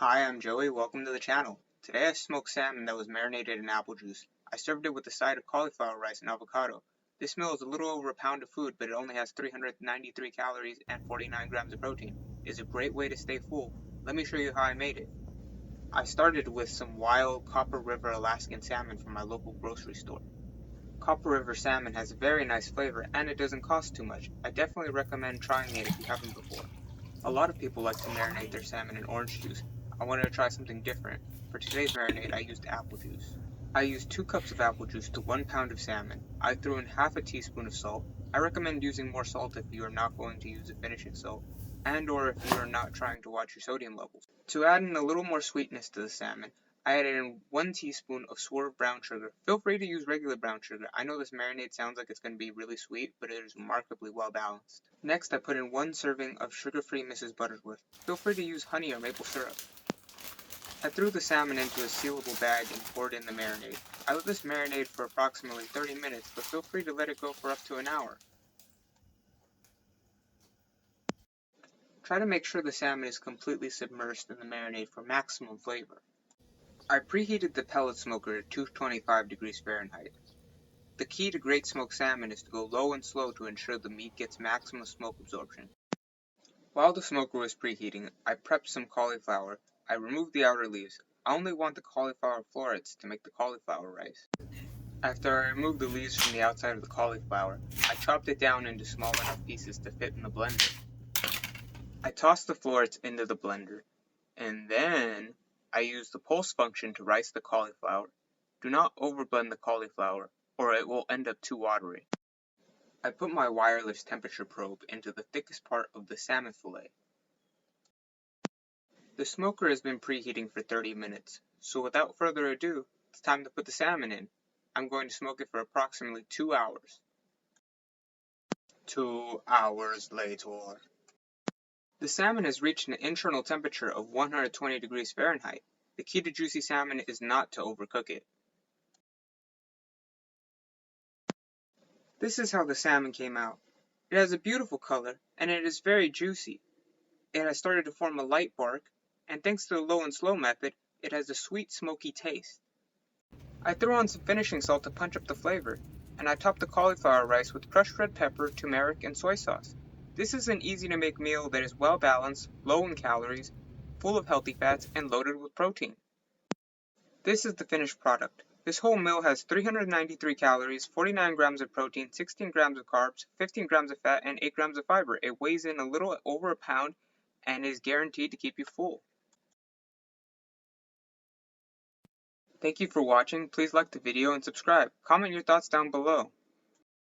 Hi, I'm Joey. Welcome to the channel. Today I smoked salmon that was marinated in apple juice. I served it with a side of cauliflower rice and avocado. This meal is a little over a pound of food, but it only has 393 calories and 49 grams of protein. It's a great way to stay full. Let me show you how I made it. I started with some wild Copper River Alaskan salmon from my local grocery store. Copper River salmon has a very nice flavor and it doesn't cost too much. I definitely recommend trying it if you haven't before. A lot of people like to marinate their salmon in orange juice. I wanted to try something different. For today's marinade, I used apple juice. I used 2 cups of apple juice to 1 pound of salmon. I threw in half a teaspoon of salt. I recommend using more salt if you are not going to use a finishing salt, and or if you are not trying to watch your sodium levels. To add in a little more sweetness to the salmon, I added in 1 teaspoon of swerve brown sugar. Feel free to use regular brown sugar. I know this marinade sounds like it's going to be really sweet, but it is remarkably well balanced. Next, I put in 1 serving of sugar-free Mrs. Butterworth. Feel free to use honey or maple syrup. I threw the salmon into a sealable bag and poured in the marinade. I let this marinate for approximately 30 minutes, but feel free to let it go for up to an hour. Try to make sure the salmon is completely submerged in the marinade for maximum flavor. I preheated the pellet smoker at 225 degrees Fahrenheit. The key to great smoked salmon is to go low and slow to ensure the meat gets maximum smoke absorption. While the smoker was preheating, I prepped some cauliflower. I removed the outer leaves. I only want the cauliflower florets to make the cauliflower rice. After I removed the leaves from the outside of the cauliflower, I chopped it down into small enough pieces to fit in the blender. I tossed the florets into the blender, and then I used the pulse function to rice the cauliflower. Do not overblend the cauliflower, or it will end up too watery. I put my wireless temperature probe into the thickest part of the salmon fillet. The smoker has been preheating for 30 minutes, so without further ado, it's time to put the salmon in. I'm going to smoke it for approximately 2 hours. 2 hours later. The salmon has reached an internal temperature of 120 degrees Fahrenheit. The key to juicy salmon is not to overcook it. This is how the salmon came out. It has a beautiful color, and it is very juicy. It has started to form a light bark, and thanks to the low and slow method, it has a sweet, smoky taste. I threw on some finishing salt to punch up the flavor, and I topped the cauliflower rice with crushed red pepper, turmeric, and soy sauce. This is an easy to make meal that is well balanced, low in calories, full of healthy fats, and loaded with protein. This is the finished product. This whole meal has 393 calories, 49 grams of protein, 16 grams of carbs, 15 grams of fat, and 8 grams of fiber. It weighs in a little over a pound and is guaranteed to keep you full. Thank you for watching. Please like the video and subscribe. Comment your thoughts down below.